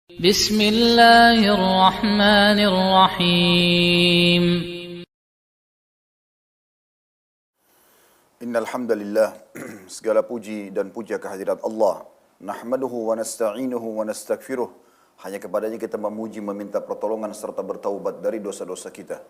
بسم الله الرحمن الرحيم Innal hamdalillah, segala puji dan puja kehadirat Allah. Nahmaduhu wa nasta'inuhu wa nastaghfiruh. Hanya kepadanya kita memuji, meminta pertolongan serta bertaubat dari dosa-dosa kita.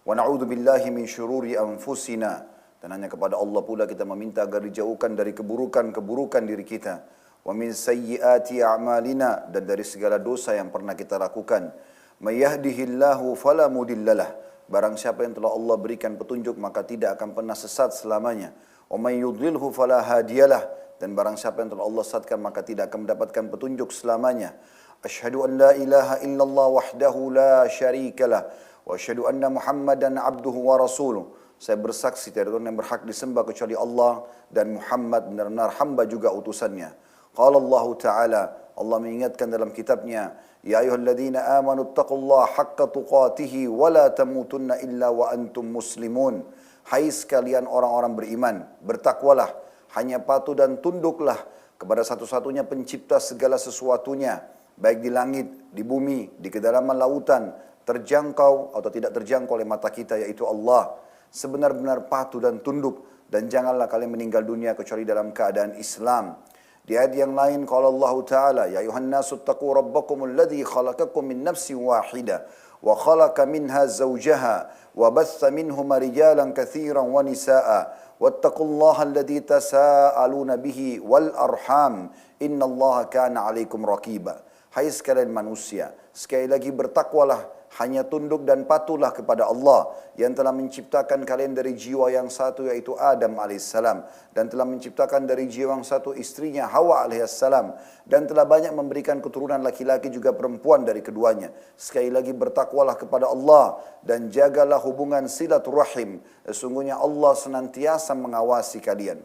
Wa na'udzu billahi min syururi anfusina. Dan hanya kepada Allah pula kita meminta agar dijauhkan dari keburukan-keburukan diri kita. Wa min sayyiati a'malina, dan dari segala dosa yang pernah kita lakukan. May yahdihillahu fala mudhillalah. Barang siapa yang telah Allah berikan petunjuk maka tidak akan pernah sesat selamanya. Wa may yudlilhu fala hadiyalah, dan barang siapa yang telah Allah sesatkan maka tidak akan mendapatkan petunjuk selamanya. Asyhadu an la ilaha illallah wahdahu la syarikalah wa asyhadu anna Muhammadan abduhu wa rasuluh. Saya bersaksi tiada Tuhan yang berhak disembah kecuali Allah, dan Muhammad benar-benar hamba juga utusannya. Qala Allah Ta'ala, Allah mengingatkan dalam kitabnya, Ya ayyuhalladzina amanu taqullaha haqqa tuqatihi wa la tamutunna illa wa antum muslimun. Hai sekalian orang-orang beriman, bertakwalah, hanya patuh dan tunduklah kepada satu-satunya pencipta segala sesuatunya, baik di langit, di bumi, di kedalaman lautan, terjangkau atau tidak terjangkau oleh mata kita, yaitu Allah. Sebenar-benar patuh dan tunduk, dan janganlah kalian meninggal dunia kecuali dalam keadaan Islam. Di ayat yang lain qala Allah Ta'ala, Ya ayuhan nasu taqu rabbakumul ladzi khalaqakum min nafsin wahidah wa khalaqa minha zawjaha wa batha minhuma rijalan katsiran wa nisaa wattaqullaha alladzi tasaaluna bihi wal arham innallaha kana 'alaikum raqiba. Hai sekalian manusia, sekali lagi bertakwalah, hanya tunduk dan patuhlah kepada Allah yang telah menciptakan kalian dari jiwa yang satu, yaitu Adam alaihissalam, dan telah menciptakan dari jiwa yang satu istrinya Hawa alaihissalam, dan telah banyak memberikan keturunan laki-laki juga perempuan dari keduanya. Sekali lagi bertakwalah kepada Allah dan jagalah hubungan silaturahim. Sesungguhnya Allah senantiasa mengawasi kalian.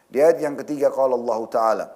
Di ayat yang ketiga qala Allah Ta'ala,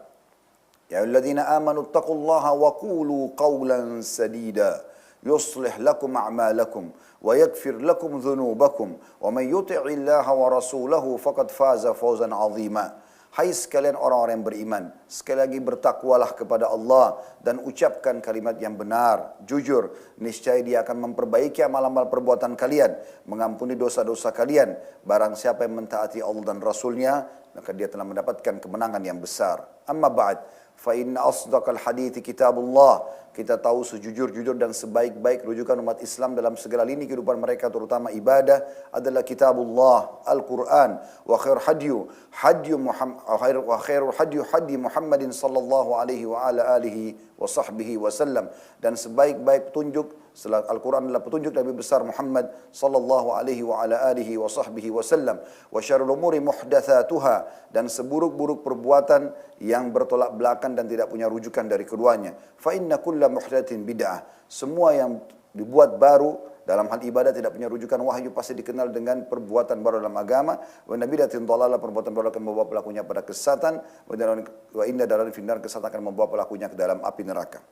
Ya ayyuhalladzina amanu taqullaha wa qulu qawlan sadida yuslih lakum a'malakum wa yaghfir lakum dhunubakum wa may yuti'illaha wa rasulahu faqad faza fawzan 'azima. Hai sekalian orang-orang yang beriman, sekali lagi bertakwalah kepada Allah dan ucapkan kalimat yang benar, jujur. Niscaya Dia akan memperbaiki amal-amal perbuatan kalian, mengampuni dosa-dosa kalian. Barang siapa yang mentaati Allah dan Rasulnya, maka dia telah mendapatkan kemenangan yang besar. Amma ba'd, fa inna asdaqal hadithi kitabullah. Kita tahu sejujur-jujur dan sebaik-baik rujukan umat Islam dalam segala lini kehidupan mereka, terutama ibadah, adalah kitabullah, Al-Quran. Wa khairul hadyu Muhammadin sallallahu alaihi wa ala alihi wa sahbihi wasallam. Dan sebaik-baik petunjuk setelah Al-Quran adalah petunjuk Nabi besar Muhammad sallallahu alaihi wa ala alihi wa sahbihi wasallam. Wa syarrul umuri muhdatsatuha, dan seburuk-buruk perbuatan yang bertolak belakang dan tidak punya rujukan dari keduanya. Fa inna kulla muhdatsin bid'ah. Semua yang dibuat baru dalam hal ibadah tidak punya rujukan wahyu pasti dikenal dengan perbuatan baru dalam agama. Wa nabidatin dhalalah, perbuatan baru akan membawa pelakunya pada kesesatan. Wa inna daral finnar, kesesatan akan membawa pelakunya ke dalam api neraka.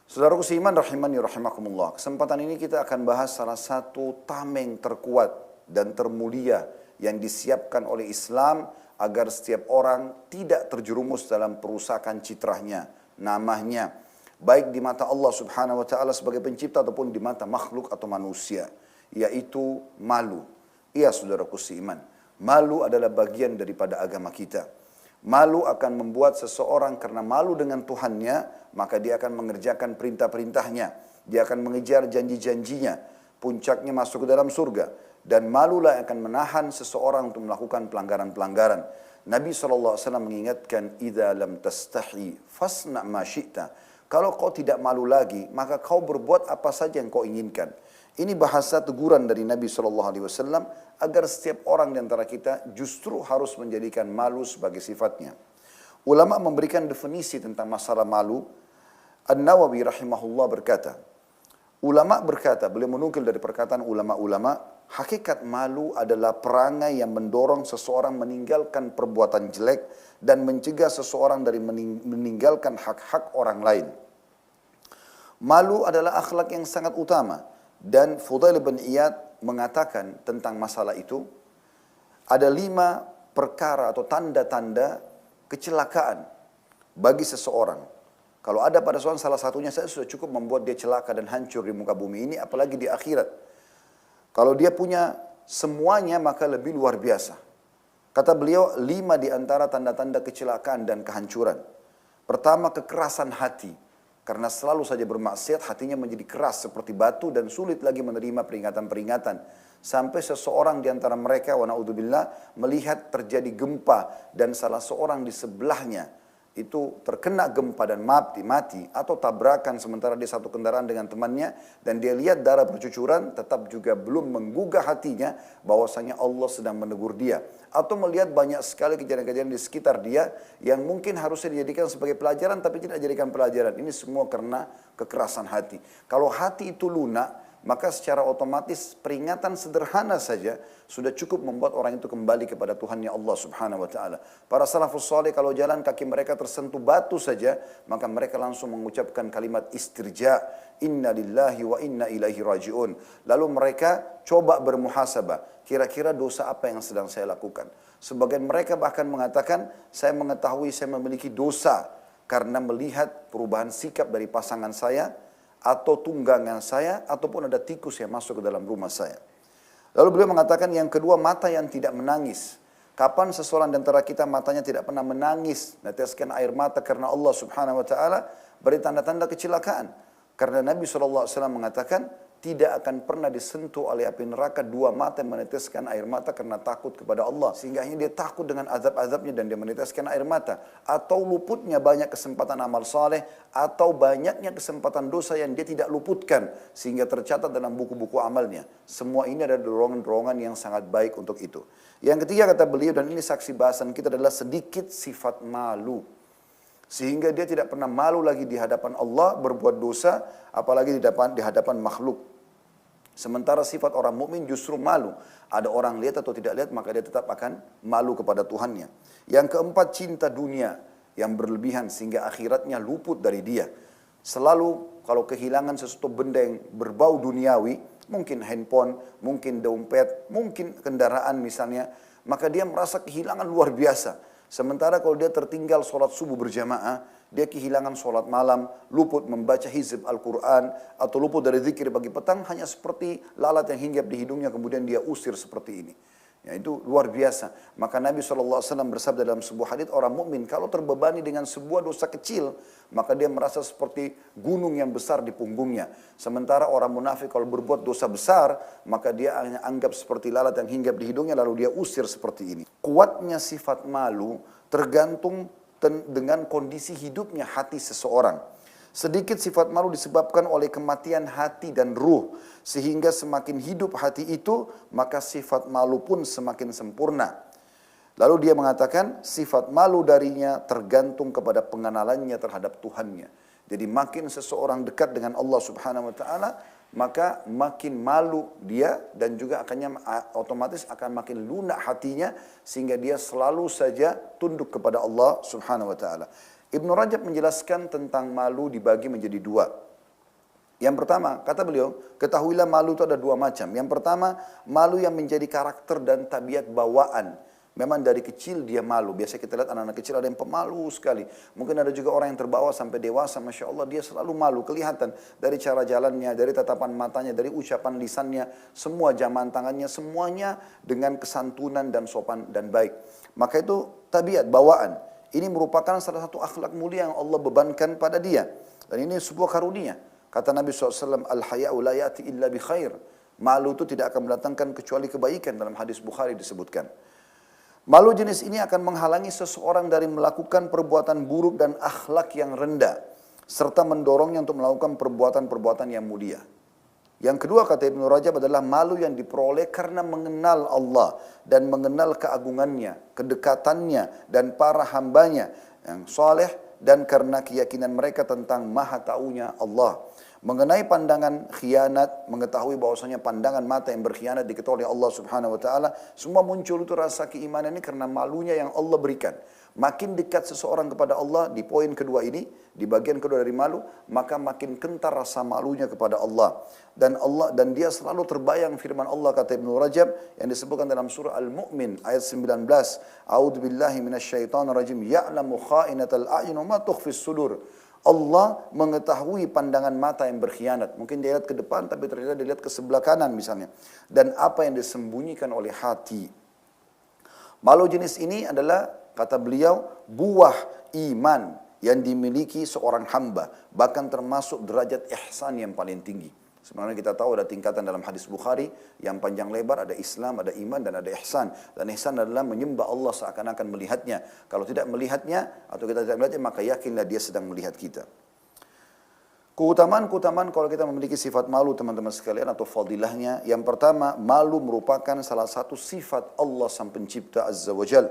Saudaraku seiman rahimani rahimakumullah. Kesempatan ini kita akan bahas salah satu tameng terkuat dan termulia yang disiapkan oleh Islam agar setiap orang tidak terjerumus dalam perusakan citranya, namanya, baik di mata Allah Subhanahu wa Ta'ala sebagai pencipta ataupun di mata makhluk atau manusia, yaitu malu. Iya saudaraku seiman, malu adalah bagian daripada agama kita. Malu akan membuat seseorang, karena malu dengan Tuhannya, maka dia akan mengerjakan perintah-perintahnya, dia akan mengejar janji-janjinya, puncaknya masuk ke dalam surga. Dan malulah yang akan menahan seseorang untuk melakukan pelanggaran-pelanggaran. Nabi SAW mengingatkan, Idza lam tastahi fasna ma syi'ta. Kalau kau tidak malu lagi, maka kau berbuat apa saja yang kau inginkan. Ini bahasa teguran dari Nabi SAW agar setiap orang di antara kita justru harus menjadikan malu sebagai sifatnya. Ulama memberikan definisi tentang masalah malu. An-Nawawi rahimahullah berkata, beliau menukil dari perkataan ulama-ulama, hakikat malu adalah perangai yang mendorong seseorang meninggalkan perbuatan jelek dan mencegah seseorang dari meninggalkan hak-hak orang lain. Malu adalah akhlak yang sangat utama, dan Fudail bin Iyad mengatakan tentang masalah itu, ada 5 perkara atau tanda-tanda kecelakaan bagi seseorang. Kalau ada pada seorang salah satunya saya sudah cukup membuat dia celaka dan hancur di muka bumi ini, apalagi di akhirat. Kalau dia punya semuanya maka lebih luar biasa. Kata beliau, 5 di antara tanda-tanda kecelakaan dan kehancuran. Pertama, kekerasan hati. Karena selalu saja bermaksiat, hatinya menjadi keras seperti batu dan sulit lagi menerima peringatan-peringatan. Sampai seseorang di antara mereka, wa na'udzubillah, melihat terjadi gempa dan salah seorang di sebelahnya itu terkena gempa dan mati atau tabrakan sementara dia satu kendaraan dengan temannya dan dia lihat darah bercucuran, tetap juga belum menggugah hatinya bahwasanya Allah sedang menegur dia, atau melihat banyak sekali kejadian-kejadian di sekitar dia yang mungkin harusnya dijadikan sebagai pelajaran tapi tidak dijadikan pelajaran. Ini semua karena kekerasan hati. Kalau hati itu lunak, maka secara otomatis peringatan sederhana saja sudah cukup membuat orang itu kembali kepada Tuhannya Allah Subhanahu wa taala. Para salafus saleh kalau jalan kaki mereka tersentuh batu saja, maka mereka langsung mengucapkan kalimat istirja, inna lillahi wa inna ilaihi rajiun. Lalu mereka coba bermuhasabah, kira-kira dosa apa yang sedang saya lakukan. Sebagian mereka bahkan mengatakan, saya mengetahui saya memiliki dosa karena melihat perubahan sikap dari pasangan saya, atau tunggangan saya, ataupun ada tikus yang masuk ke dalam rumah saya. Lalu beliau mengatakan yang kedua, mata yang tidak menangis. Kapan seseorang di antara kita matanya tidak pernah menangis, neteskan air mata karena Allah Subhanahu wa taala, beri tanda-tanda kecelakaan. Karena Nabi SAW mengatakan, tidak akan pernah disentuh oleh api neraka 2 mata yang meneteskan air mata karena takut kepada Allah. Sehingga dia takut dengan azab-azabnya dan dia meneteskan air mata. Atau luputnya banyak kesempatan amal saleh, atau banyaknya kesempatan dosa yang dia tidak luputkan sehingga tercatat dalam buku-buku amalnya. Semua ini adalah dorongan-dorongan yang sangat baik untuk itu. Yang ketiga kata beliau, dan ini saksi bahasan kita, adalah sedikit sifat malu. Sehingga dia tidak pernah malu lagi di hadapan Allah berbuat dosa, apalagi di hadapan makhluk. Sementara sifat orang mukmin justru malu. Ada orang lihat atau tidak lihat, maka dia tetap akan malu kepada Tuhannya. Yang keempat, cinta dunia yang berlebihan sehingga akhiratnya luput dari dia. Selalu kalau kehilangan sesuatu benda yang berbau duniawi, mungkin handphone, mungkin dompet, mungkin kendaraan misalnya, maka dia merasa kehilangan luar biasa. Sementara kalau dia tertinggal sholat subuh berjamaah, dia kehilangan sholat malam, luput membaca hizb Al-Quran, atau luput dari zikir pagi petang, hanya seperti lalat yang hinggap di hidungnya, kemudian dia usir seperti ini. Ya, itu luar biasa. Maka Nabi SAW bersabda dalam sebuah hadits, orang mukmin kalau terbebani dengan sebuah dosa kecil, maka dia merasa seperti gunung yang besar di punggungnya. Sementara orang munafik kalau berbuat dosa besar, maka dia hanya anggap seperti lalat yang hinggap di hidungnya, lalu dia usir seperti ini. Kuatnya sifat malu tergantung dengan kondisi hidupnya hati seseorang. Sedikit sifat malu disebabkan oleh kematian hati dan ruh. Sehingga semakin hidup hati itu, maka sifat malu pun semakin sempurna. Lalu dia mengatakan sifat malu darinya tergantung kepada pengenalannya terhadap Tuhannya. Jadi makin seseorang dekat dengan Allah Subhanahu wa taala, maka makin malu dia dan juga otomatis akan makin lunak hatinya sehingga dia selalu saja tunduk kepada Allah Subhanahu wa taala. Ibnu Rajab menjelaskan tentang malu dibagi menjadi 2. Yang pertama, kata beliau, ketahuilah malu itu ada 2 macam. Yang pertama, malu yang menjadi karakter dan tabiat bawaan. Memang dari kecil dia malu. Biasa kita lihat anak-anak kecil ada yang pemalu sekali. Mungkin ada juga orang yang terbawa sampai dewasa, Masya Allah, dia selalu malu. Kelihatan dari cara jalannya, dari tatapan matanya, dari ucapan lisannya, semua jamahan tangannya, semuanya dengan kesantunan dan sopan dan baik. Maka itu tabiat, bawaan. Ini merupakan salah satu akhlak mulia yang Allah bebankan pada dia. Dan ini sebuah karunia. Kata Nabi SAW, Al-haya'u la ya'ti illa bi khair. Malu itu tidak akan mendatangkan kecuali kebaikan, dalam hadis Bukhari disebutkan. Malu jenis ini akan menghalangi seseorang dari melakukan perbuatan buruk dan akhlak yang rendah. Serta mendorongnya untuk melakukan perbuatan-perbuatan yang mulia. Yang kedua kata Ibnu Rajab adalah malu yang diperoleh karena mengenal Allah dan mengenal keagungannya, kedekatannya dan para hambanya yang saleh dan karena keyakinan mereka tentang maha taunya Allah. Mengenai pandangan khianat, mengetahui bahwasanya pandangan mata yang berkhianat diketahui oleh Allah Subhanahu wa taala, semua muncul itu rasa keimanan ini karena malunya yang Allah berikan. Makin dekat seseorang kepada Allah di poin kedua ini, di bagian kedua dari malu, maka makin kentar rasa malunya kepada Allah. Dan dia selalu terbayang firman Allah kata Ibnu Rajab yang disebutkan dalam surah Al-Mu'min ayat 19. A'udzu billahi minasyaitonir rajim. Ya'lamu kha'inatal a'yun wa ma tukhfis sudur. Allah mengetahui pandangan mata yang berkhianat. Mungkin dia lihat ke depan tapi ternyata dia lihat ke sebelah kanan misalnya. Dan apa yang disembunyikan oleh hati. Malu jenis ini adalah, kata beliau, buah iman yang dimiliki seorang hamba. Bahkan termasuk derajat ihsan yang paling tinggi. Sebenarnya kita tahu ada tingkatan dalam hadis Bukhari yang panjang lebar, ada Islam, ada iman, dan ada ihsan. Dan ihsan adalah menyembah Allah seakan-akan melihatnya. Kalau tidak melihatnya atau kita tidak melihatnya, maka yakinlah dia sedang melihat kita. Keutamaan-keutamaan kalau kita memiliki sifat malu teman-teman sekalian atau fadilahnya. Yang pertama, malu merupakan salah satu sifat Allah Sang Pencipta Azza wa Jal.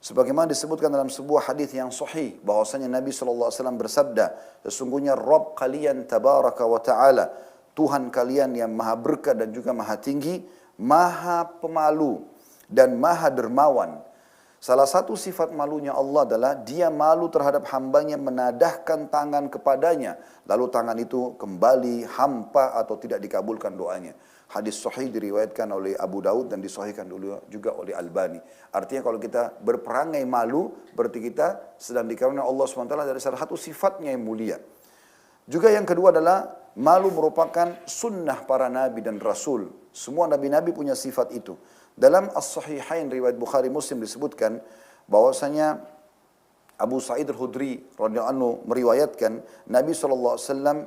Sebagaimana disebutkan dalam sebuah hadis yang sahih, bahwasanya Nabi SAW bersabda, sesungguhnya Rabb kalian tabaraka wa ta'ala, Tuhan kalian yang maha berkah dan juga maha tinggi, maha pemalu dan maha dermawan. Salah satu sifat malunya Allah adalah dia malu terhadap hambanya menadahkan tangan kepadanya. Lalu tangan itu kembali hampa atau tidak dikabulkan doanya. Hadis sahih diriwayatkan oleh Abu Daud dan disahihkan dulu juga oleh Albani. Artinya kalau kita berperangai malu, berarti kita sedang dikaruniai Allah SWT dari salah satu sifatnya yang mulia. Juga yang kedua adalah malu merupakan sunnah para nabi dan rasul. Semua nabi-nabi punya sifat itu. Dalam As-Sahihain riwayat Bukhari Muslim disebutkan bahwasanya Abu Sa'id Al-Khudri radhiyallahu anhu meriwayatkan Nabi SAW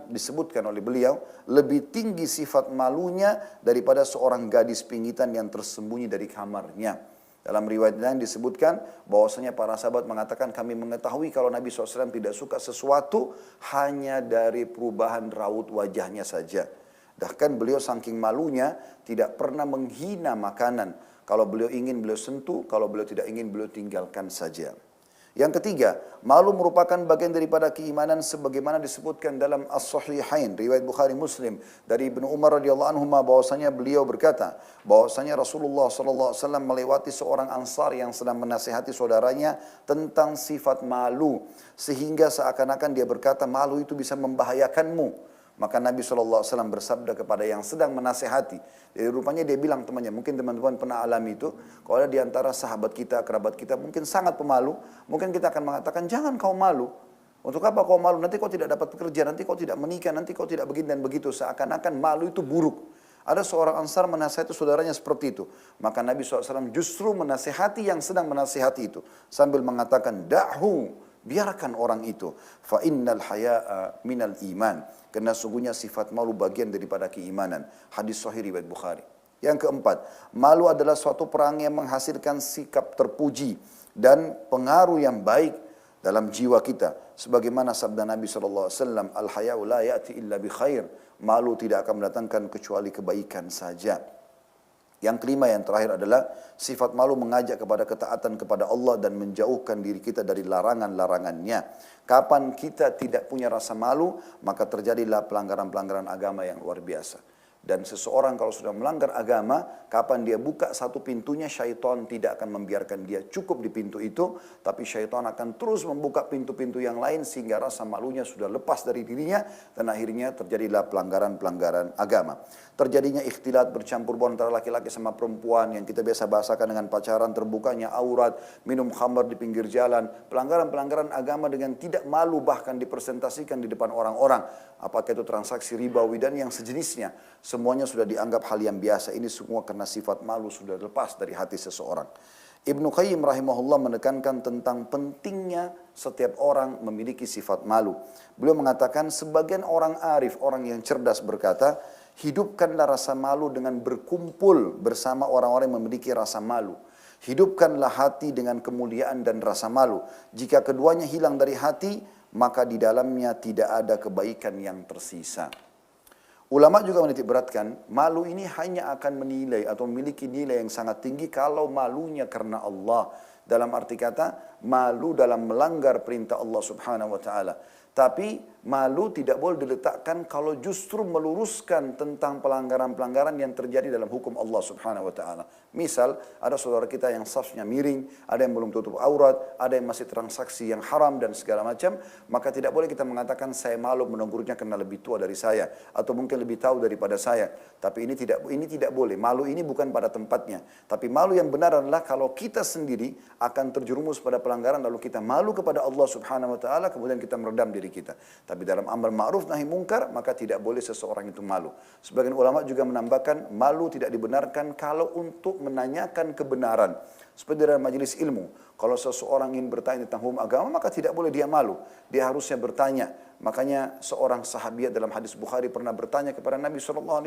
disebutkan oleh beliau lebih tinggi sifat malunya daripada seorang gadis pingitan yang tersembunyi dari kamarnya. Dalam riwayat lain disebutkan bahwasanya para sahabat mengatakan kami mengetahui kalau Nabi SAW tidak suka sesuatu hanya dari perubahan raut wajahnya saja. Bahkan beliau saking malunya tidak pernah menghina makanan. Kalau beliau ingin beliau sentuh, kalau beliau tidak ingin beliau tinggalkan saja. Yang ketiga, malu merupakan bagian daripada keimanan sebagaimana disebutkan dalam As-Sahihain riwayat Bukhari Muslim dari Ibnu Umar radhiyallahu anhu bahwasanya beliau berkata bahwasanya Rasulullah sallallahu alaihi wasallam melewati seorang Ansar yang sedang menasihati saudaranya tentang sifat malu sehingga seakan-akan dia berkata malu itu bisa membahayakanmu. Maka Nabi SAW bersabda kepada yang sedang menasehati. Jadi rupanya dia bilang temannya, mungkin teman-teman pernah alami itu. Kalau ada di antara sahabat kita, kerabat kita, mungkin sangat pemalu. Mungkin kita akan mengatakan, jangan kau malu. Untuk apa kau malu? Nanti kau tidak dapat pekerjaan, nanti kau tidak menikah, nanti kau tidak begini dan begitu. Seakan-akan malu itu buruk. Ada seorang Ansar menasihati saudaranya seperti itu. Maka Nabi SAW justru menasihati yang sedang menasihati itu. Sambil mengatakan, da'hu, biarkan orang itu. Fa innal haya'a minal iman. Karena sungguhnya sifat malu bagian daripada keimanan. Hadis sahih riwayat Bukhari. Yang keempat, malu adalah suatu perangai yang menghasilkan sikap terpuji dan pengaruh yang baik dalam jiwa kita. Sebagaimana sabda Nabi SAW, al-haya'u la ya'ti illa bi khair. Malu tidak akan mendatangkan kecuali kebaikan saja. Yang kelima yang terakhir adalah sifat malu mengajak kepada ketaatan kepada Allah dan menjauhkan diri kita dari larangan-larangannya. Kapan kita tidak punya rasa malu, maka terjadilah pelanggaran-pelanggaran agama yang luar biasa. Dan seseorang kalau sudah melanggar agama, kapan dia buka satu pintunya, syaitan tidak akan membiarkan dia cukup di pintu itu, tapi syaitan akan terus membuka pintu-pintu yang lain sehingga rasa malunya sudah lepas dari dirinya dan akhirnya terjadilah pelanggaran-pelanggaran agama. Terjadinya ikhtilat bercampur baur antara laki-laki sama perempuan yang kita biasa bahasakan dengan pacaran, terbukanya aurat, minum khamar di pinggir jalan, pelanggaran-pelanggaran agama dengan tidak malu bahkan dipresentasikan di depan orang-orang. Apakah itu transaksi ribawi dan yang sejenisnya. Semuanya sudah dianggap hal yang biasa. Ini semua karena sifat malu sudah lepas dari hati seseorang. Ibnu Qayyim rahimahullah menekankan tentang pentingnya setiap orang memiliki sifat malu. Beliau mengatakan sebagian orang arif, orang yang cerdas berkata, hidupkanlah rasa malu dengan berkumpul bersama orang-orang yang memiliki rasa malu. Hidupkanlah hati dengan kemuliaan dan rasa malu. Jika keduanya hilang dari hati, maka di dalamnya tidak ada kebaikan yang tersisa. Ulama juga menitik beratkan, malu ini hanya akan menilai atau memiliki nilai yang sangat tinggi kalau malunya karena Allah. Dalam arti kata, malu dalam melanggar perintah Allah Subhanahu wa ta'ala. Tapi malu tidak boleh diletakkan kalau justru meluruskan tentang pelanggaran-pelanggaran yang terjadi dalam hukum Allah Subhanahu wa ta'ala. Misal, ada saudara kita yang safnya miring, ada yang belum tutup aurat, ada yang masih transaksi yang haram dan segala macam, maka tidak boleh kita mengatakan saya malu menegurnya karena lebih tua dari saya atau mungkin lebih tahu daripada saya. Tapi ini tidak boleh. Malu ini bukan pada tempatnya. Tapi malu yang benar adalah kalau kita sendiri akan terjerumus pada pelanggaran lalu kita malu kepada Allah Subhanahu wa ta'ala kemudian kita meredam di diri kita. Tapi dalam amal ma'ruf nahi mungkar, maka tidak boleh seseorang itu malu. Sebagian ulama juga menambahkan, malu tidak dibenarkan kalau untuk menanyakan kebenaran. Seperti dalam majelis ilmu, kalau seseorang ingin bertanya tentang hukum agama, maka tidak boleh dia malu. Dia harusnya bertanya. Makanya seorang sahabiat dalam hadis Bukhari pernah bertanya kepada Nabi SAW.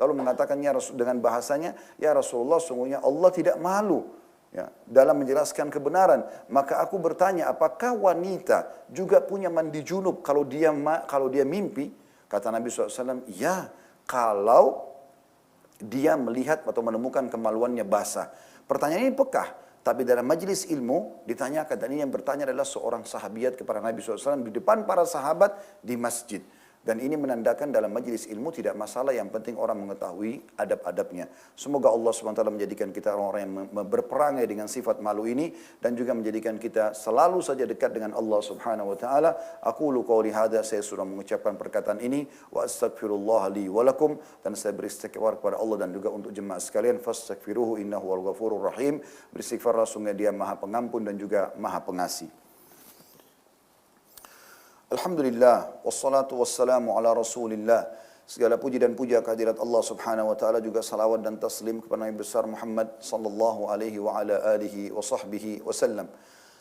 Lalu mengatakannya dengan bahasanya, ya Rasulullah, sungguhnya Allah tidak malu ya, dalam menjelaskan kebenaran. Maka aku bertanya, apakah wanita juga punya mandi junub kalau dia mimpi? Kata Nabi SAW, ya, kalau dia melihat atau menemukan kemaluannya basah. Pertanyaan ini pekah, tapi dalam majelis ilmu ditanyakan, dan ini yang bertanya adalah seorang sahabiat kepada Nabi SAW di depan para sahabat di masjid. Dan ini menandakan dalam majelis ilmu tidak masalah, yang penting orang mengetahui adab-adabnya. Semoga Allah SWT menjadikan kita orang-orang yang berperangai dengan sifat malu ini, dan juga menjadikan kita selalu saja dekat dengan Allah Subhanahu wa taala. Aqulu qouli hadza, saya sudah mengucapkan perkataan ini, wa astaghfirullah li wa lakum, dan saya beristighfar kepada Allah dan juga untuk jemaah sekalian, fastaghfiruhu innahu wal ghafurur rahim. Beristighfarlah, sungguh Dia Maha Pengampun dan juga Maha Pengasih. Alhamdulillah, wassalatu wassalamu ala rasulillah. Segala puji dan puja kehadirat Allah Subhanahu wa taala, juga salawat dan taslim kepada Nabi besar Muhammad sallallahu alaihi wa ala alihi wa sahbihi wasallam.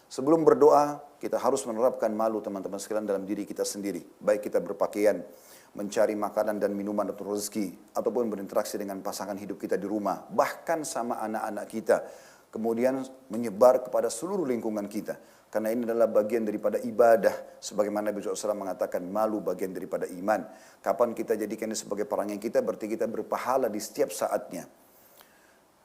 Sebelum berdoa, kita harus menerapkan malu teman-teman sekalian dalam diri kita sendiri. Baik kita berpakaian, mencari makanan dan minuman atau rezeki, ataupun berinteraksi dengan pasangan hidup kita di rumah, bahkan sama anak-anak kita. Kemudian menyebar kepada seluruh lingkungan kita. Karena ini adalah bagian daripada ibadah. Sebagaimana Nabi SAW mengatakan, malu bagian daripada iman. Kapan kita jadikan ini sebagai perangai kita, berarti kita berpahala di setiap saatnya.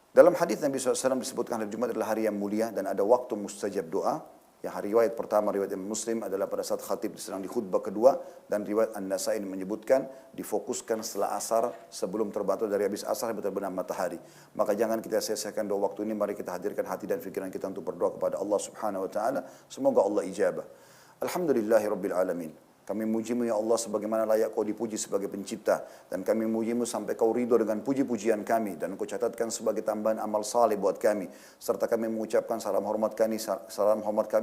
Dalam hadis Nabi SAW disebutkan hari Jumat adalah hari yang mulia dan ada waktu mustajab doa. Yang hari riwayat pertama, riwayat Imam Muslim, adalah pada saat khatib sedang di khutbah kedua, dan riwayat An-Nasai menyebutkan difokuskan setelah asar, sebelum terbantu dari habis asar sampai terbenam matahari. Maka jangan kita sia-siakan doa waktu ini, mari kita hadirkan hati dan pikiran kita untuk berdoa kepada Allah Subhanahu wa taala. Semoga Allah ijabah. Alhamdulillahirabbil alamin. Kami mujimu ya Allah sebagaimana layak Kau dipuji sebagai pencipta. Dan kami mujimu sampai Kau ridho dengan puji-pujian kami. Dan Kau catatkan sebagai tambahan amal saleh buat kami. Serta kami mengucapkan salam hormat kami,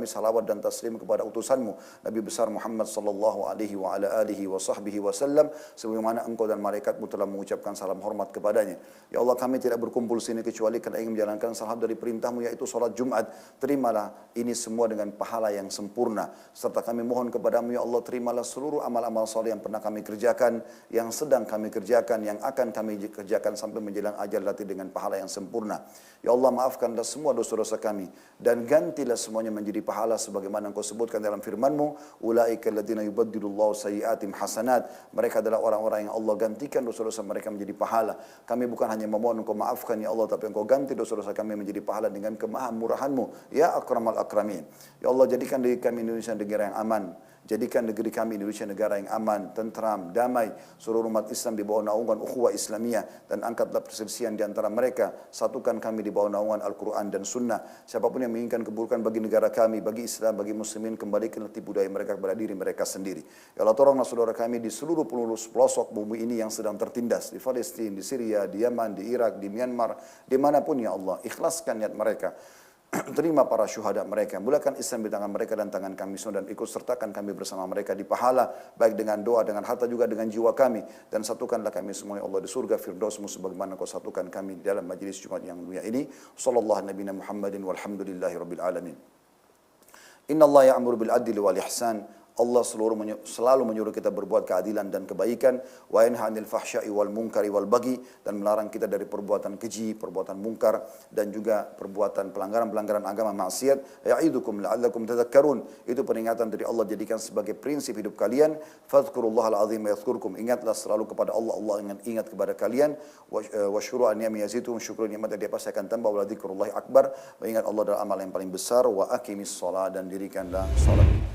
salawat dan taslim kepada utusanmu, Nabi besar Muhammad sallallahu alaihi wa ala alihi wa sahbihi wasallam. Sebagaimana Engkau dan malaikatmu telah mengucapkan salam hormat kepadanya. Ya Allah, kami tidak berkumpul sini kecuali karena ingin menjalankan salah satu dari perintahmu, yaitu salat Jumat. Terimalah ini semua dengan pahala yang sempurna. Serta kami mohon kepadamu ya Allah, terimalah seluruh amal-amal saleh yang pernah kami kerjakan, yang sedang kami kerjakan, yang akan kami kerjakan sampai menjelang ajal nanti dengan pahala yang sempurna. Ya Allah, maafkanlah semua dosa-dosa kami dan gantilah semuanya menjadi pahala sebagaimana Engkau sebutkan dalam firman-Mu, ulaika alladziina yubaddilullahu sayyi'atihim hasanat. Mereka adalah orang-orang yang Allah gantikan dosa-dosa mereka menjadi pahala. Kami bukan hanya memohon Engkau maafkan ya Allah, tapi Engkau ganti dosa-dosa kami menjadi pahala dengan kemahamurahan-Mu ya akramal akramin. Ya Allah, jadikan diri kami Indonesia negara yang aman. Jadikan negeri kami Indonesia negara yang aman, tentram, damai. Seluruh umat Islam di bawah naungan ukhuwah Islamiyah, dan angkatlah perselisihan di antara mereka. Satukan kami di bawah naungan Al-Quran dan Sunnah. Siapapun yang menginginkan keburukan bagi negara kami, bagi Islam, bagi Muslimin, kembalikan letih budaya mereka kepada diri mereka sendiri. Ya Allah, tolonglah saudara kami di seluruh pelosok bumi ini yang sedang tertindas, di Palestina, di Syria, di Yaman, di Irak, di Myanmar, dimanapun ya Allah. Ikhlaskan niat mereka. Terima para syuhada mereka, mulakan Islam di tangan mereka dan tangan kami semua, dan ikut sertakan kami bersama mereka di pahala, baik dengan doa, dengan harta, juga dengan jiwa kami. Dan satukanlah kami semua ya Allah di surga Firdaus-Mu sebagaimana Kau satukan kami di dalam majlis Jumat yang mulia ini. Sallallahu nabiyana Muhammadin walhamdulillahi rabbil alamin. Inna Allah ya'muru bil adli wal ihsan. Allah selalu menyuruh kita berbuat keadilan dan kebaikan, wa yanha 'anil fahsya'i wal munkari wal baghi, dan melarang kita dari perbuatan keji, perbuatan mungkar, dan juga perbuatan pelanggaran-pelanggaran agama, maksiat. Ya'idukum la'allakum tadhakkarun. Itu peringatan dari Allah, jadikan sebagai prinsip hidup kalian. Fadhkurullahal 'azim yadhkurkum. Ingatlah selalu kepada Allah, Allah ingat kepada kalian. Wasykuru an ni'ami yazidum, syukur nikmat Dia pasti akan tambah. Wa dzikrullahi akbar. Ingat Allah adalah amal yang paling besar. Wa aqimis shalah, dan dirikanlah salat.